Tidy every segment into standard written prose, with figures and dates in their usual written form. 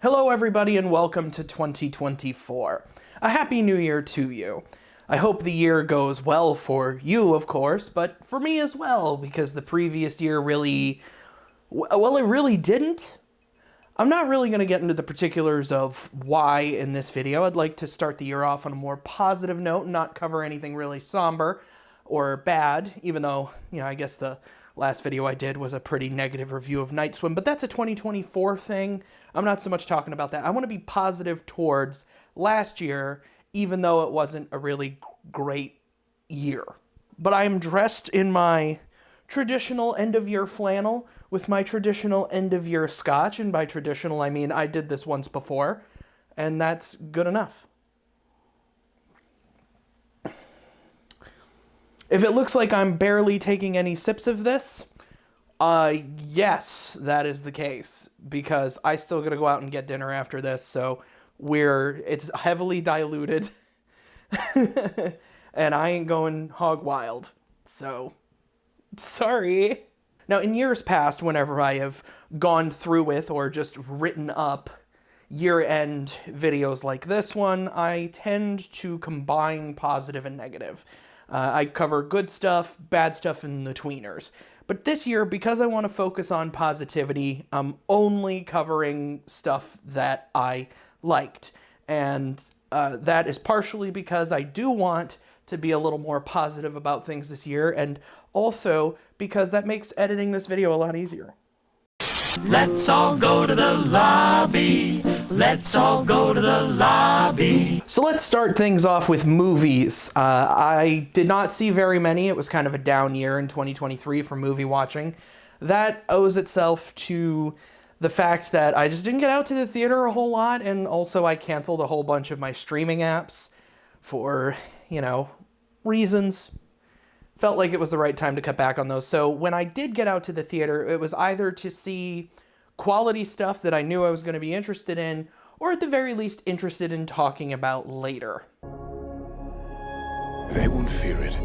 Hello everybody and welcome to 2024. A happy new year to you. I hope the year goes well for you, of course, but for me as well, because the previous year really, well, it really didn't. I'm not really going to get into the particulars of why in this video. I'd like to start the year off on a more positive note and not cover anything really somber or bad, even though, I guess the last video I did was a pretty negative review of Night Swim, but that's a 2024 thing. I'm not so much talking about that. I want to be positive towards last year, even though it wasn't a really great year. But I am dressed in my traditional end-of-year flannel with my traditional end-of-year scotch, and by traditional I mean I did this once before, and that's good enough. If it looks like I'm barely taking any sips of this, yes, that is the case, because I still gotta go out and get dinner after this, so it's heavily diluted, and I ain't going hog wild, so sorry. Now, in years past, whenever I have gone through with or just written up year-end videos like this one, I tend to combine positive and negative. I cover good stuff, bad stuff, and the tweeners. But this year, because I want to focus on positivity, I'm only covering stuff that I liked. And that is partially because I do want to be a little more positive about things this year, and also because that makes editing this video a lot easier. Let's all go to the lobby. Let's all go to the lobby. So let's start things off with movies. I did not see very many. It was kind of a down year in 2023 for movie watching. That owes itself to the fact that I just didn't get out to the theater a whole lot, and also I canceled a whole bunch of my streaming apps for, reasons. Felt like it was the right time to cut back on those. So when I did get out to the theater, it was either to see quality stuff that I knew I was going to be interested in, or at the very least interested in talking about later. They won't fear it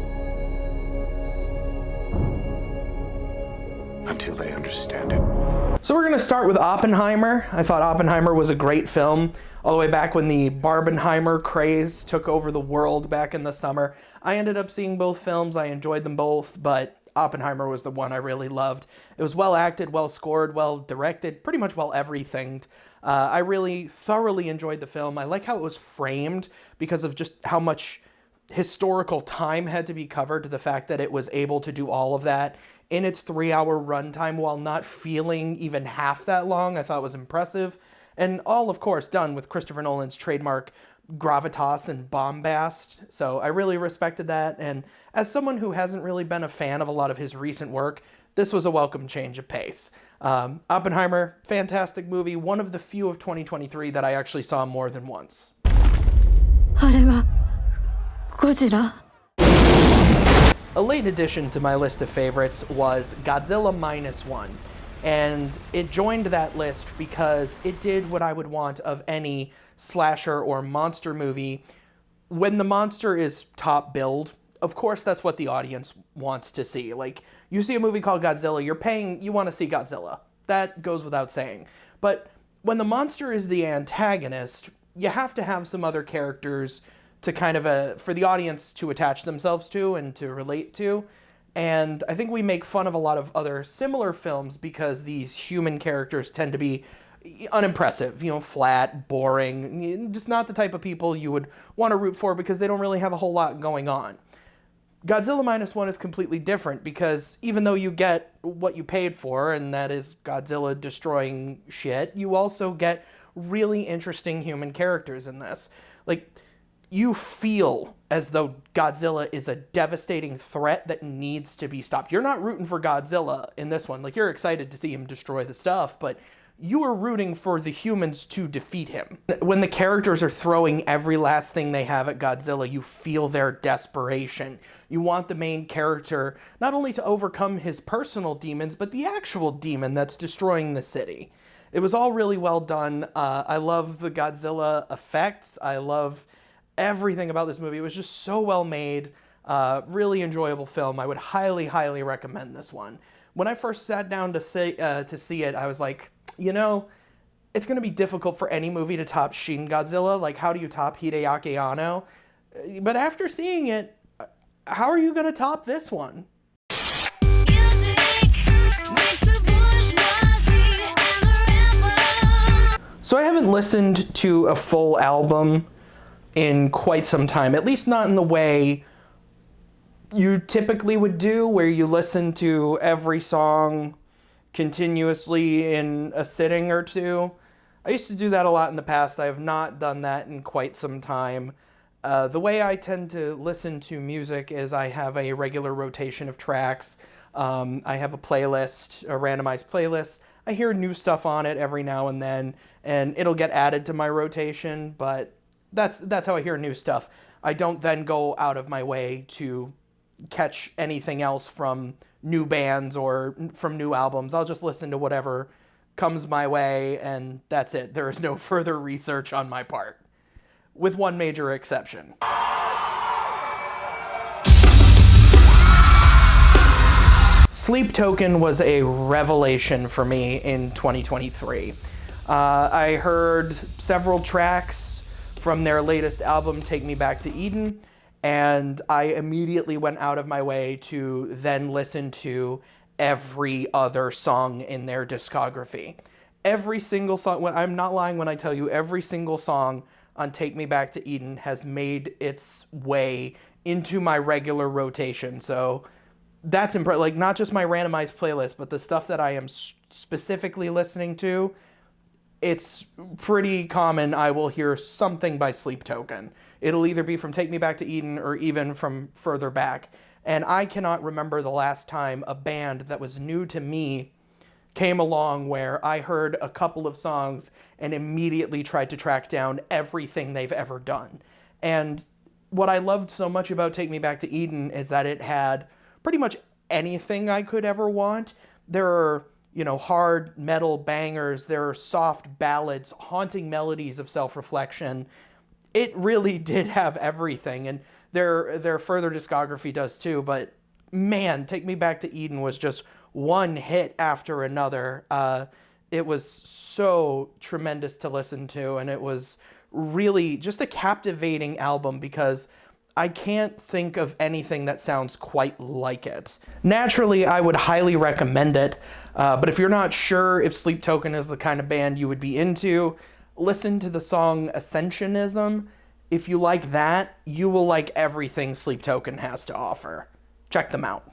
until they understand it. So we're going to start with Oppenheimer. I thought Oppenheimer was a great film, all the way back when the Barbenheimer craze took over the world back in the summer. I ended up seeing both films. I enjoyed them both, but Oppenheimer was the one I really loved. It was well acted, well scored, well directed, pretty much well everythinged. I really thoroughly enjoyed the film. I like how it was framed because of just how much historical time had to be covered, to the fact that it was able to do all of that in its 3-hour runtime while not feeling even half that long. I thought was impressive. And all, of course, done with Christopher Nolan's trademark gravitas and bombast. So I really respected that. And as someone who hasn't really been a fan of a lot of his recent work, this was a welcome change of pace. Oppenheimer, fantastic movie. One of the few of 2023 that I actually saw more than once. A late addition to my list of favorites was Godzilla Minus One. And it joined that list because it did what I would want of any slasher or monster movie. When the monster is top billed, of course that's what the audience wants to see. Like, you see a movie called Godzilla, you want to see Godzilla. That goes without saying. But when the monster is the antagonist, you have to have some other characters to kind of for the audience to attach themselves to and to relate to. And I think we make fun of a lot of other similar films because these human characters tend to be unimpressive, flat, boring, just not the type of people you would want to root for because they don't really have a whole lot going on. Godzilla Minus One is completely different because even though you get what you paid for, and that is Godzilla destroying shit, you also get really interesting human characters in this. Like, you feel as though Godzilla is a devastating threat that needs to be stopped. You're not rooting for Godzilla in this one. Like, you're excited to see him destroy the stuff, but you are rooting for the humans to defeat him. When the characters are throwing every last thing they have at Godzilla, you feel their desperation. You want the main character not only to overcome his personal demons, but the actual demon that's destroying the city. It was all really well done. I love the Godzilla effects. I love everything about this movie. It was just so well made. Really enjoyable film. I would highly, highly recommend this one. When I first sat down to see it, I was like, it's going to be difficult for any movie to top Shin Godzilla. Like, how do you top Hideaki Anno? But after seeing it, how are you going to top this one? So I haven't listened to a full album in quite some time, at least not in the way you typically would do, where you listen to every song continuously in a sitting or two. I used to do that a lot in the past. I have not done that in quite some time. The way I tend to listen to music is I have a regular rotation of tracks. I have a playlist, a randomized playlist. I hear new stuff on it every now and then, and it'll get added to my rotation, but that's how I hear new stuff. I don't then go out of my way to catch anything else from new bands or from new albums. I'll just listen to whatever comes my way, and that's it. There is no further research on my part, with one major exception. Sleep Token was a revelation for me in 2023. I heard several tracks from their latest album, Take Me Back to Eden, and I immediately went out of my way to then listen to every other song in their discography. Every single song, I'm not lying when I tell you, every single song on Take Me Back to Eden has made its way into my regular rotation. So that's impressive. Like, not just my randomized playlist, but the stuff that I am specifically listening to, it's pretty common I will hear something by Sleep Token. It'll either be from Take Me Back to Eden or even from further back. And I cannot remember the last time a band that was new to me came along where I heard a couple of songs and immediately tried to track down everything they've ever done. And what I loved so much about Take Me Back to Eden is that it had pretty much anything I could ever want. There are, hard metal bangers, there are soft ballads, haunting melodies of self-reflection. It really did have everything, and their further discography does too, but man, Take Me Back to Eden was just one hit after another. It was so tremendous to listen to, and it was really just a captivating album because I can't think of anything that sounds quite like it. Naturally, I would highly recommend it, but if you're not sure if Sleep Token is the kind of band you would be into, listen to the song Ascensionism. If you like that, you will like everything Sleep Token has to offer. Check them out.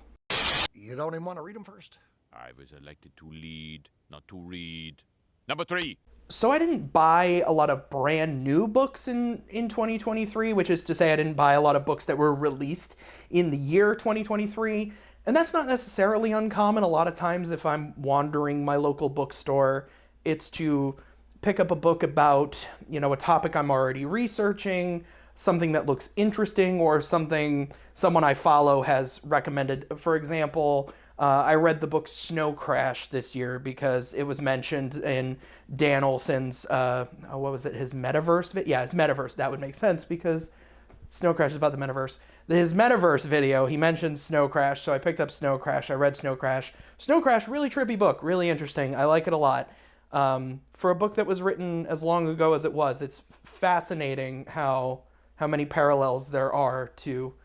You don't even want to read them first? I was elected to lead, not to read. Number 3. So I didn't buy a lot of brand new books in 2023, which is to say I didn't buy a lot of books that were released in the year 2023. And that's not necessarily uncommon. A lot of times if I'm wandering my local bookstore, it's to pick up a book about, a topic I'm already researching, something that looks interesting, or something someone I follow has recommended. For example, I read the book Snow Crash this year because it was mentioned in Dan Olson's, his Metaverse? Yeah, his Metaverse. That would make sense because Snow Crash is about the Metaverse. His Metaverse video, he mentioned Snow Crash, so I picked up Snow Crash. I read Snow Crash. Snow Crash, really trippy book, really interesting. I like it a lot. For a book that was written as long ago as it was, it's fascinating how many parallels there are to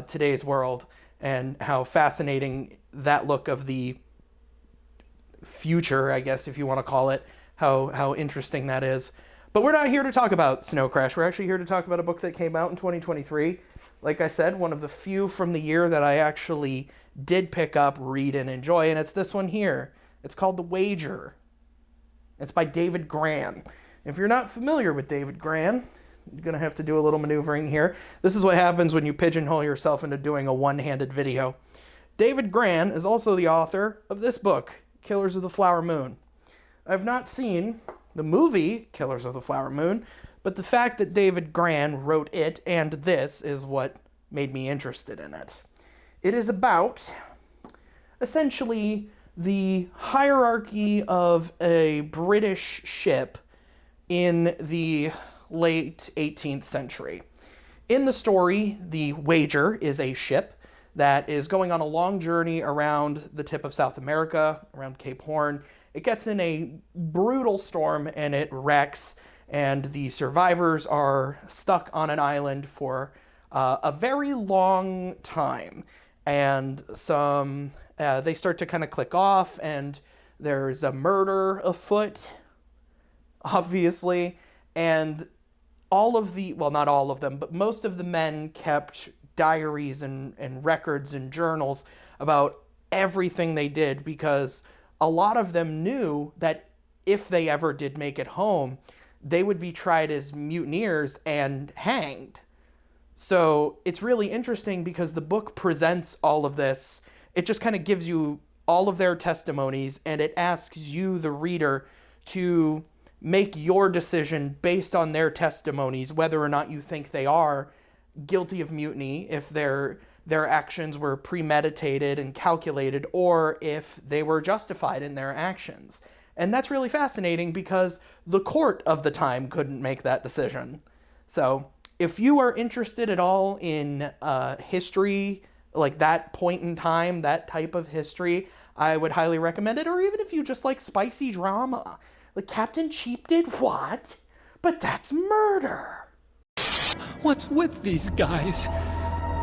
today's world, and how fascinating that look of the future, I guess, if you want to call it, how interesting that is. But we're not here to talk about Snow Crash. We're actually here to talk about a book that came out in 2023. Like I said, one of the few from the year that I actually did pick up, read, and enjoy, and it's this one here. It's called The Wager. It's by David Grann. If you're not familiar with David Grann, you're going to have to do a little maneuvering here. This is what happens when you pigeonhole yourself into doing a one-handed video. David Grann is also the author of this book, Killers of the Flower Moon. I've not seen the movie Killers of the Flower Moon, but the fact that David Grann wrote it and this is what made me interested in it. It is about, essentially, the hierarchy of a British ship in the late 18th century. In the story, the Wager is a ship that is going on a long journey around the tip of South America, around Cape Horn, it gets in a brutal storm and it wrecks, and the survivors are stuck on an island for a very long time. And they start to kind of click off, and there's a murder afoot, obviously. And all of the, well, not all of them, but most of the men kept diaries and records and journals about everything they did, because a lot of them knew that if they ever did make it home, they would be tried as mutineers and hanged. So it's really interesting because the book presents all of this. It just kind of gives you all of their testimonies, and it asks you, the reader, to make your decision based on their testimonies, whether or not you think they are guilty of mutiny, if their actions were premeditated and calculated, or if they were justified in their actions. And that's really fascinating because the court of the time couldn't make that decision. So if you are interested at all in history, like that point in time, that type of history, I would highly recommend it. Or even if you just like spicy drama, like Captain Cheap did what? But that's murder. What's with these guys?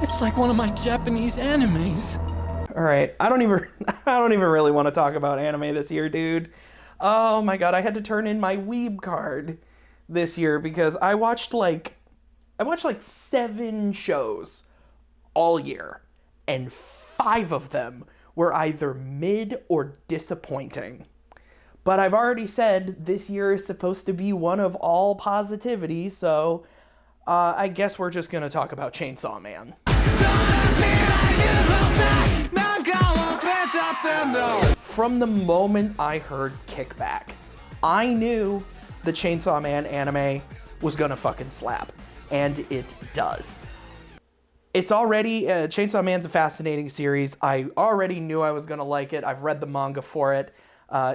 It's like one of my Japanese animes. All right, I don't even really want to talk about anime this year, dude. Oh my god, I had to turn in my Weeb card this year because I watched like 7 shows all year, and 5 of them were either mid or disappointing. But I've already said this year is supposed to be one of all positivity, so I guess we're just gonna talk about Chainsaw Man. From the moment I heard Kickback, I knew the Chainsaw Man anime was gonna fucking slap, and it does. It's already, Chainsaw Man's a fascinating series. I already knew I was gonna like it. I've read the manga for it.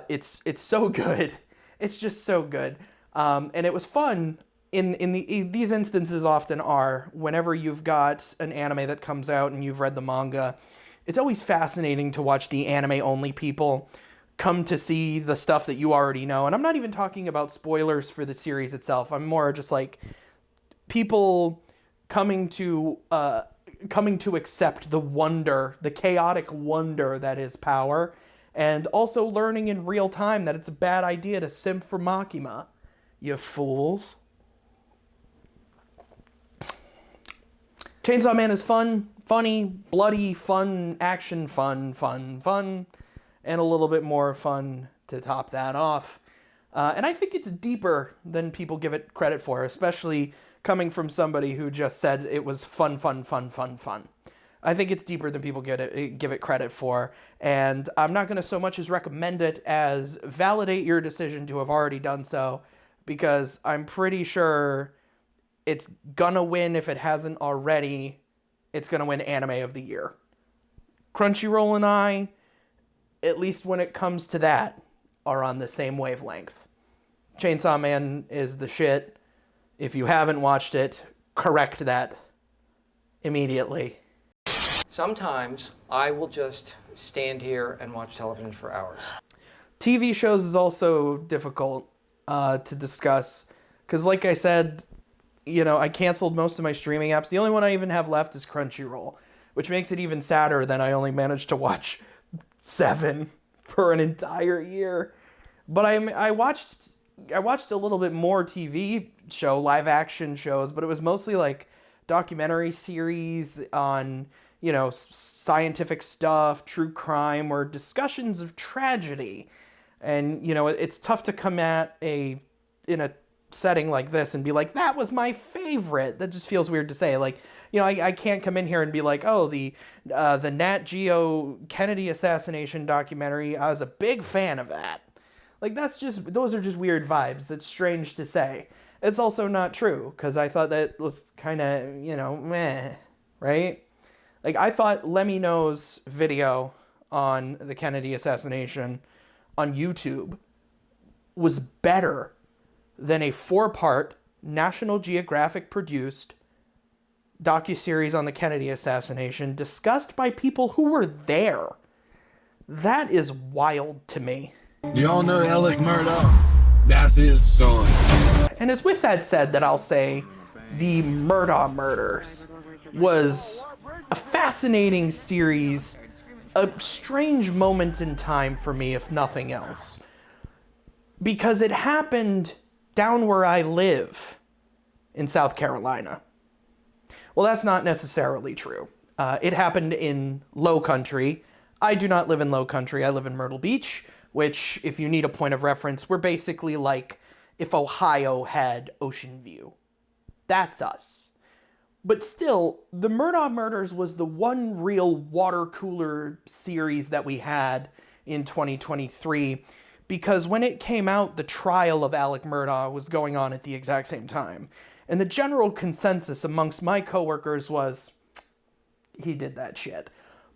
It's so good. It's just so good. And it was fun. These instances often are, whenever you've got an anime that comes out and you've read the manga, it's always fascinating to watch the anime-only people come to see the stuff that you already know. And I'm not even talking about spoilers for the series itself. I'm more just like people coming to accept the wonder, the chaotic wonder that is Power, and also learning in real time that it's a bad idea to simp for Makima, you fools. Chainsaw Man is fun, funny, bloody, fun, action, fun, and a little bit more fun to top that off. And I think it's deeper than people give it credit for, especially coming from somebody who just said it was fun. I think it's deeper than people give it credit for, and I'm not going to so much as recommend it as validate your decision to have already done so, because I'm pretty sure it's gonna win. If it hasn't already, it's gonna win Anime of the Year. Crunchyroll and I, at least when it comes to that, are on the same wavelength. Chainsaw Man is the shit. If you haven't watched it, correct that immediately. Sometimes I will just stand here and watch television for hours. TV shows is also difficult to discuss because, like I said, I canceled most of my streaming apps. The only one I even have left is Crunchyroll, which makes it even sadder that I only managed to watch 7 for an entire year. But I watched a little bit more TV show, live action shows, but it was mostly like documentary series on, scientific stuff, true crime, or discussions of tragedy. And, it's tough to come at in a setting like this and be like, that was my favorite. That just feels weird to say. Like, I can't come in here and be like, oh, the Nat Geo Kennedy assassination documentary, I was a big fan of that. Like, those are just weird vibes. It's strange to say. It's also not true, because I thought that was kind of, meh, right? Like, I thought Lemmy Knows' video on the Kennedy assassination on YouTube was better than a 4-part National Geographic produced docuseries on the Kennedy assassination discussed by people who were there. That is wild to me. Y'all know Alec Murdoch? That's his son. And it's with that said that I'll say the Murdaugh Murders was a fascinating series, a strange moment in time for me, if nothing else. Because it happened down where I live in South Carolina. Well, that's not necessarily true. It happened in Low Country. I do not live in Low Country. I live in Myrtle Beach, which, if you need a point of reference, we're basically like if Ohio had Ocean View. That's us. But still, the Murdaugh Murders was the one real water cooler series that we had in 2023, because when it came out, the trial of Alec Murdaugh was going on at the exact same time. And the general consensus amongst my coworkers was, he did that shit.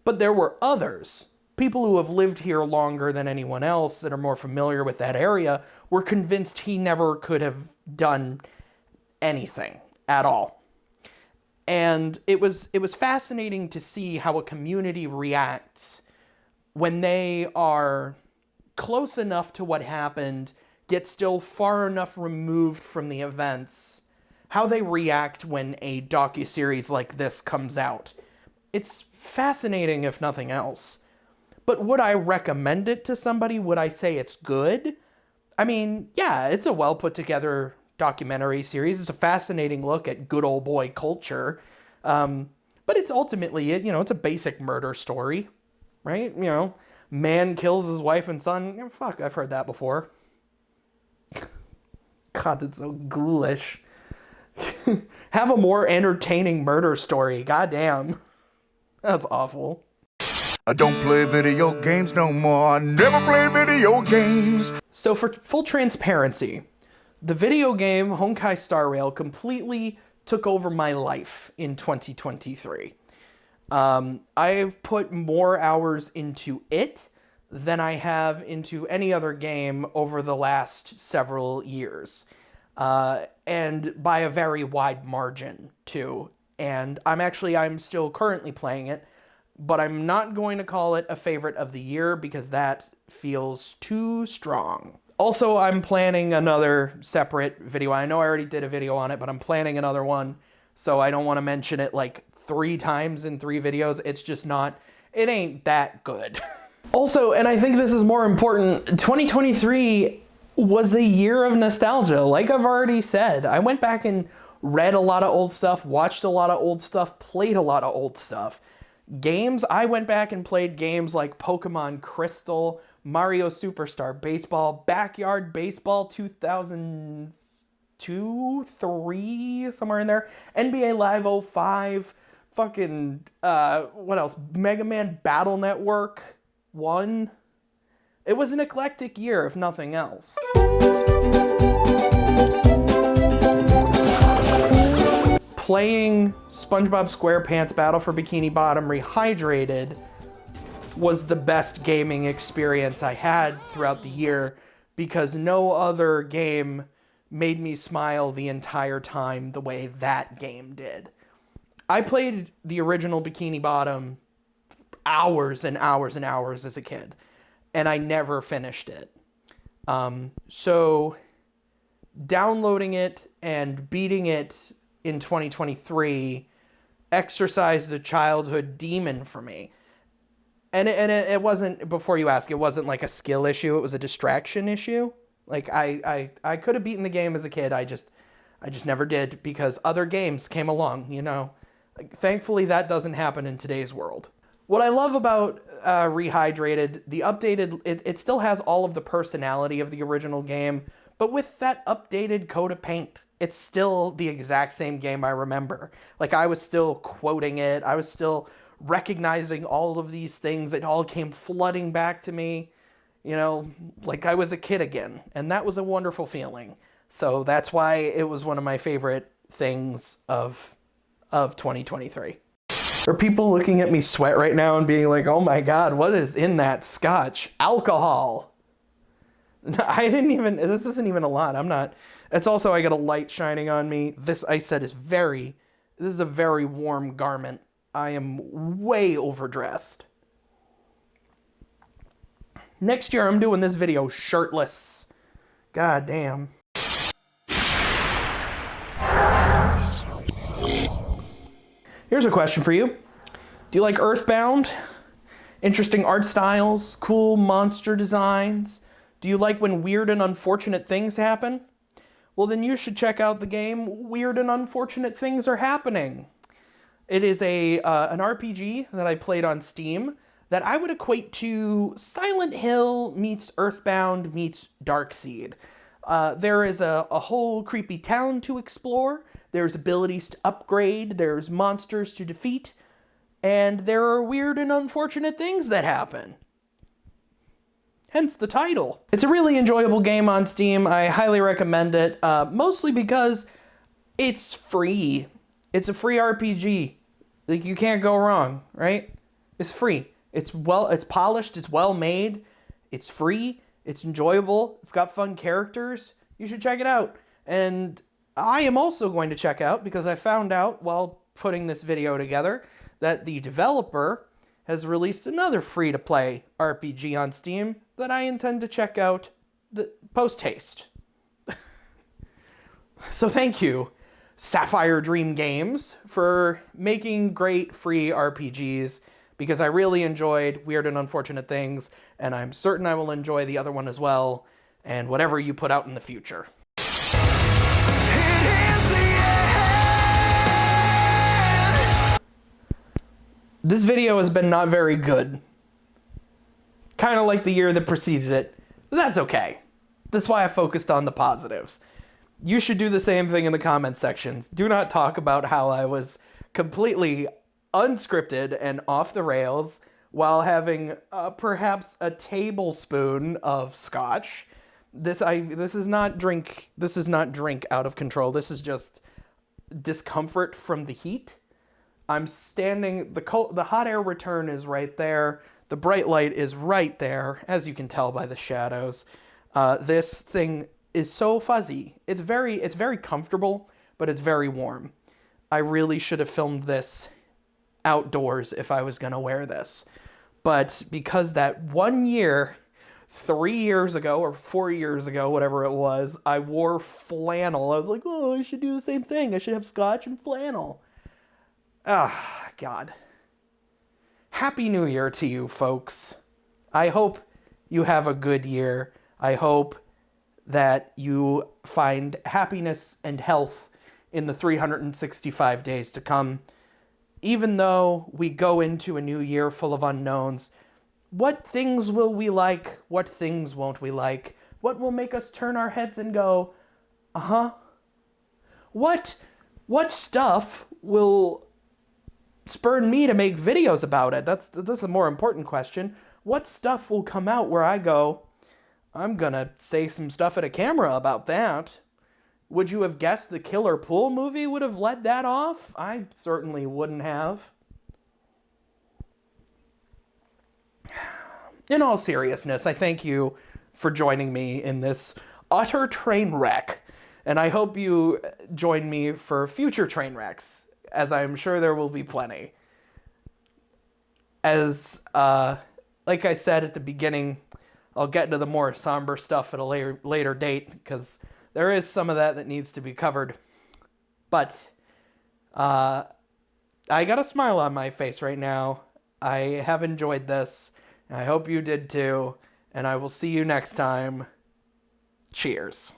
But there were others, people who have lived here longer than anyone else that are more familiar with that area, were convinced he never could have done anything at all. And it was fascinating to see how a community reacts when they are close enough to what happened, yet still far enough removed from the events, how they react when a docuseries like this comes out. It's fascinating, if nothing else. But would I recommend it to somebody? Would I say it's good? I mean, yeah, it's a well put together documentary series. It's a fascinating look at good old boy culture. But it's ultimately, it's a basic murder story, right? Man kills his wife and son. Fuck, I've heard that before. God, that's so ghoulish. Have a more entertaining murder story. Goddamn. That's awful. I don't play video games no more. I never play video games. So for full transparency, the video game Honkai Star Rail completely took over my life in 2023. I've put more hours into it than I have into any other game over the last several years. And by a very wide margin, too. And I'm still currently playing it, but I'm not going to call it a favorite of the year because that feels too strong. Also, I'm planning another separate video. I know I already did a video on it, but I'm planning another one, so I don't want to mention it like 3 times in 3 videos. It's just not, it ain't that good. Also, and I think this is more important, 2023 was a year of nostalgia. Like I've already said, I went back and read a lot of old stuff, watched a lot of old stuff, played a lot of old stuff. Games, I went back and played games like Pokemon Crystal, Mario Superstar Baseball, Backyard Baseball 2002, 3, somewhere in there, NBA Live 05, fucking, what else? Mega Man Battle Network 1. It was an eclectic year, if nothing else. Playing SpongeBob SquarePants Battle for Bikini Bottom Rehydrated was the best gaming experience I had throughout the year because no other game made me smile the entire time the way that game did. I played the original Bikini Bottom hours and hours and hours as a kid, and I never finished it. So downloading it and beating it in 2023 exercised a childhood demon for me. And it wasn't, before you ask, it wasn't like a skill issue, it was a distraction issue. Like I could have beaten the game as a kid, I just never did because other games came along, Thankfully that doesn't happen in today's world. What I love about Rehydrated, the updated, it still has all of the personality of the original game, but with that updated coat of paint, it's still the exact same game I remember. Like, I was still quoting it. I was still recognizing all of these things. It all came flooding back to me, like I was a kid again. And that was a wonderful feeling. So that's why it was one of my favorite things of 2023. Are people looking at me sweat right now and being like, oh my God, what is in that scotch? Alcohol. This isn't even a lot. It's also, I got a light shining on me. This, I said, this is a very warm garment. I am way overdressed. Next year, I'm doing this video shirtless. God damn. Here's a question for you. Do you like Earthbound? Interesting art styles, cool monster designs? Do you like when weird and unfortunate things happen? Well, then you should check out the game Weird and Unfortunate Things Are Happening. It is an RPG that I played on Steam that I would equate to Silent Hill meets Earthbound meets Darkseid. There is a whole creepy town to explore. There's abilities to upgrade. There's monsters to defeat. And there are weird and unfortunate things that happen. Hence the title. It's a really enjoyable game on Steam. I highly recommend it, mostly because it's free. It's a free RPG. Like, you can't go wrong, right? It's free. It's polished, it's well made, it's free, it's enjoyable, it's got fun characters. You should check it out. And I am also going to check out, because I found out while putting this video together, that the developer has released another free-to-play RPG on Steam that I intend to check out post-haste. So thank you, Sapphire Dream Games, for making great free RPGs, because I really enjoyed Weird and Unfortunate Things, and I'm certain I will enjoy the other one as well, and whatever you put out in the future. This video has been not very good. Kind of like the year that preceded it, but that's okay. That's why I focused on the positives. You should do the same thing in the comment sections. Do not talk about how I was completely unscripted and off the rails while having perhaps a tablespoon of scotch. This is not drink out of control. This is just discomfort from the heat. I'm standing, the hot air return is right there. The bright light is right there, as you can tell by the shadows. This thing is so fuzzy. It's very comfortable, but it's very warm. I really should have filmed this outdoors if I was gonna wear this. But because that one year, 3 years ago or 4 years ago, whatever it was, I wore flannel. I was like, oh, I should do the same thing. I should have scotch and flannel. Ah, God. Happy New Year to you, folks. I hope you have a good year. I hope that you find happiness and health in the 365 days to come. Even though we go into a new year full of unknowns, what things will we like? What things won't we like? What will make us turn our heads and go, uh-huh? What stuff will spurn me to make videos about it? That's a more important question. What stuff will come out where I go, I'm gonna say some stuff at a camera about that? Would you have guessed the Killer Pool movie would have led that off? I certainly wouldn't have. In all seriousness, I thank you for joining me in this utter train wreck. And I hope you join me for future train wrecks, as I'm sure there will be plenty. As, like I said at the beginning, I'll get into the more somber stuff at a later date, because there is some of that needs to be covered. But I got a smile on my face right now. I have enjoyed this. I hope you did too. And I will see you next time. Cheers.